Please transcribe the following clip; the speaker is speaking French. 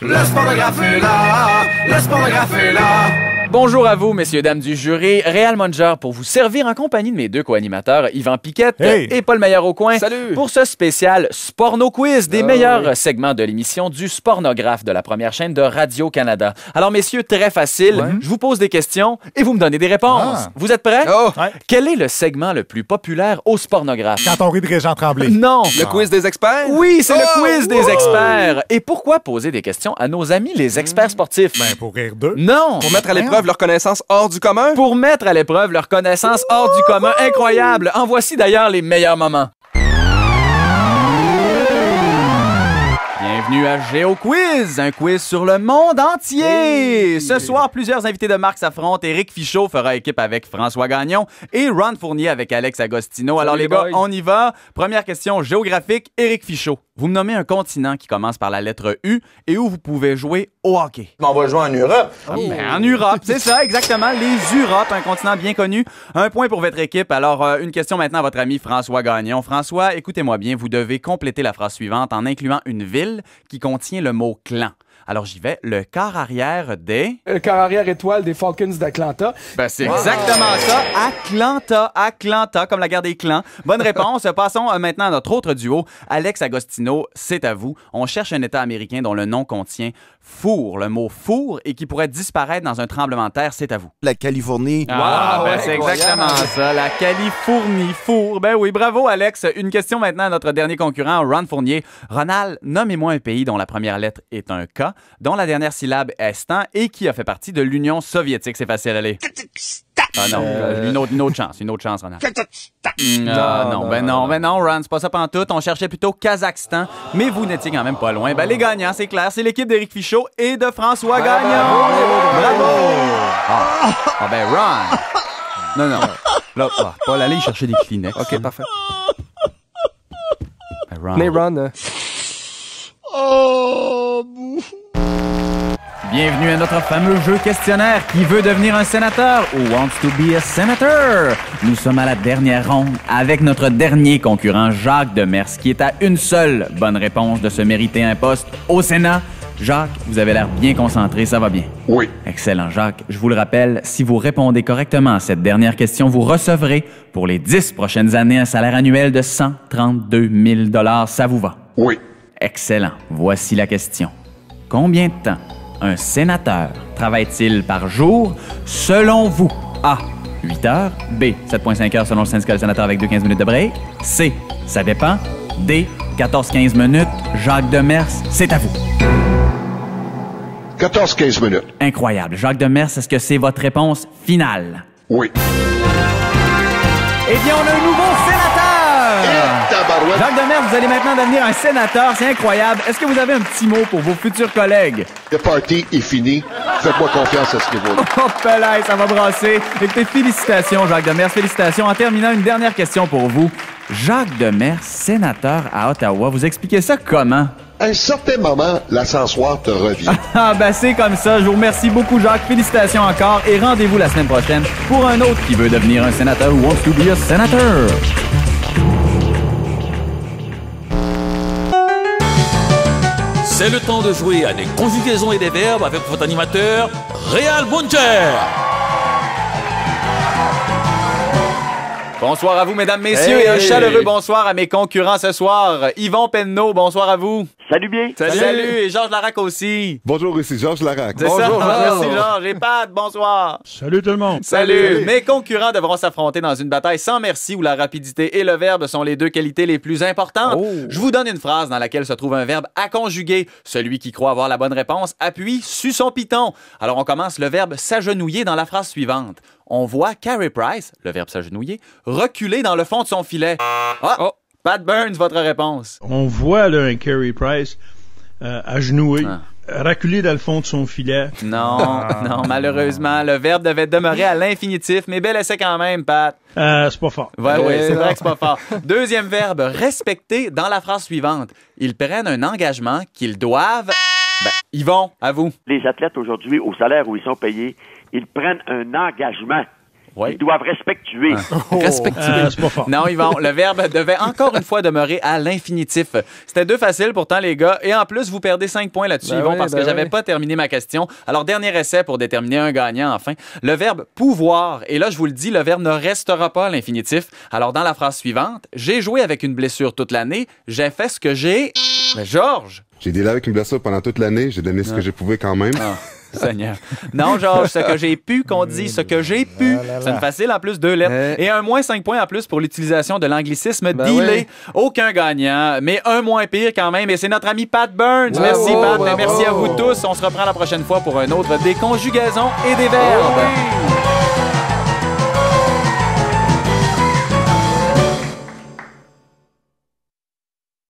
Le sportographe est là, le sportographe est là. Bonjour à vous, messieurs, dames du jury. Réal Munger pour vous servir en compagnie de mes deux co-animateurs, Yvan Piquette et Paul Meilleur-Aucoin. Salut! Pour ce spécial Sporno Quiz, des meilleurs segments de l'émission du Spornographe de la première chaîne de Radio-Canada. Alors, messieurs, très facile. Je vous pose des questions et vous me donnez des réponses. Vous êtes prêts? Oh! Ouais. Quel est le segment le plus populaire au Spornographe? Quand on rit de Régent Tremblay. Non! Le quiz des experts? Oui, c'est le quiz des wow! experts. Et pourquoi poser des questions à nos amis les experts sportifs? Ben, pour rire d'eux. Non! Pour mettre à l'épreuve leur connaissance hors du commun? Pour mettre à l'épreuve leur connaissance hors du commun. Incroyable! En voici d'ailleurs les meilleurs moments. Bienvenue à GeoQuiz, un quiz sur le monde entier. Ce soir, plusieurs invités de marque s'affrontent. Éric Fichaud fera équipe avec François Gagnon et Ron Fournier avec Alex Agostino. Alors les gars, on y va. Première question géographique, Éric Fichaud. Vous me nommez un continent qui commence par la lettre U et où vous pouvez jouer au hockey. On va jouer en Europe. En Europe, c'est ça, exactement. Les Europes, un continent bien connu. Un point pour votre équipe. Alors, une question maintenant à votre ami François Gagnon. François, écoutez-moi bien, vous devez compléter la phrase suivante en incluant une ville qui contient le mot clan. Alors, j'y vais. Le quart arrière des... Le quart arrière étoile des Falcons d'Atlanta. Ben, c'est exactement ça. Atlanta, comme la guerre des clans. Bonne réponse. Passons maintenant à notre autre duo. Alex Agostino, c'est à vous. On cherche un État américain dont le nom contient four, le mot four, et qui pourrait disparaître dans un tremblement de terre. C'est à vous. La Californie. C'est exactement ça. La Californie, four. Ben oui, bravo, Alex. Une question maintenant à notre dernier concurrent, Ron Fournier. Ronald, nommez-moi un pays dont la première lettre est un K, dont la dernière syllabe est stan et qui a fait partie de l'Union soviétique. C'est facile, allez. Ah non, une autre chance, Ronald. Non, Ron, c'est pas ça pantoute. On cherchait plutôt Kazakhstan, mais vous n'étiez quand même pas loin. Ben, les gagnants, c'est clair, c'est l'équipe d'Éric Fichaud et de François Gagnon. Bravo! Ben, Ron. Non. Là, Paul, allez chercher des Kleenex. OK, parfait. Ben, Ron. Mais Ron, Bienvenue à notre fameux jeu questionnaire Qui veut devenir un sénateur ou Wants to be a senator? Nous sommes à la dernière ronde avec notre dernier concurrent, Jacques Demers, qui est à une seule bonne réponse de se mériter un poste au Sénat. Jacques, vous avez l'air bien concentré, ça va bien? Oui. Excellent, Jacques. Je vous le rappelle, si vous répondez correctement à cette dernière question, vous recevrez pour les 10 prochaines années un salaire annuel de 132 000 $. Ça vous va? Oui. Excellent. Voici la question. Combien de temps un sénateur travaille-t-il par jour selon vous? A. 8 heures. B. 7,5 heures selon le syndicat des sénateurs avec 2,15 minutes de break. C. Ça dépend. D. 14-15 minutes. Jacques Demers, c'est à vous. 14-15 minutes. Incroyable. Jacques Demers, est-ce que c'est votre réponse finale? Oui. Eh bien, on a un nouveau sénateur! Tabarouette. Jacques Demers, vous allez maintenant devenir un sénateur. C'est incroyable. Est-ce que vous avez un petit mot pour vos futurs collègues? Le party est fini. Faites-moi confiance à ce niveau-là. Oh, pelay, ça va brasser. Écoutez, félicitations, Jacques Demers. Félicitations. En terminant, une dernière question pour vous. Jacques Demers, sénateur à Ottawa, vous expliquez ça comment? À un certain moment, l'ascenseur te revient. Ah, ben c'est comme ça. Je vous remercie beaucoup, Jacques. Félicitations encore et rendez-vous la semaine prochaine pour un autre qui veut devenir un sénateur ou wants to be a senator. C'est le temps de jouer à des conjugaisons et des verbes avec votre animateur, Réal Munger. Bonsoir à vous, mesdames, messieurs, et un chaleureux bonsoir à mes concurrents ce soir. Yvon Penneau, bonsoir à vous. Salut bien. Salut. Et Georges Larac aussi. Bonjour, ici Georges Larac. C'est ça. Merci, Georges. Et Pat, bonsoir. Salut tout le monde. Salut. Mes concurrents devront s'affronter dans une bataille sans merci où la rapidité et le verbe sont les deux qualités les plus importantes. Je vous donne une phrase dans laquelle se trouve un verbe à conjuguer. Celui qui croit avoir la bonne réponse appuie sur son piton. Alors, on commence le verbe s'agenouiller dans la phrase suivante. On voit Carey Price, le verbe s'agenouiller, reculer dans le fond de son filet. Pat Burns, votre réponse. On voit là un Carey Price agenouillé, reculer dans le fond de son filet. Non, malheureusement, le verbe devait demeurer à l'infinitif, mais bel essai quand même, Pat. C'est pas fort. Oui, c'est vrai que c'est pas fort. Deuxième verbe, respecter dans la phrase suivante. Ils prennent un engagement qu'ils doivent... Yvon, à vous. Les athlètes aujourd'hui, au salaire où ils sont payés, ils prennent un engagement Oui. Ils doivent respectuer. Respectuer. c'est pas fort. Non, Yvon, le verbe devait encore une fois demeurer à l'infinitif. C'était 2 faciles pourtant, les gars. Et en plus, vous perdez 5 points là-dessus, Ben Yvon, oui, parce ben que j'avais oui. pas terminé ma question. Alors, dernier essai pour déterminer un gagnant, enfin. Le verbe pouvoir. Et là, je vous le dis, le verbe ne restera pas à l'infinitif. Alors, dans la phrase suivante, j'ai joué avec une blessure toute l'année. J'ai fait ce que j'ai... Mais Georges! J'ai dealé avec une blessure pendant toute l'année. J'ai donné ce que j'ai pu quand même. Ah, Seigneur. Non, Georges, ce que j'ai pu qu'on dit, ce que j'ai pu. C'est une facile en plus, 2 lettres. Et un moins 5 points en plus pour l'utilisation de l'anglicisme dealer. Aucun gagnant, mais un moins pire quand même. Et c'est notre ami Pat Burns. Merci, Pat. Et merci à vous tous. On se reprend la prochaine fois pour un autre des conjugaisons et des verbes.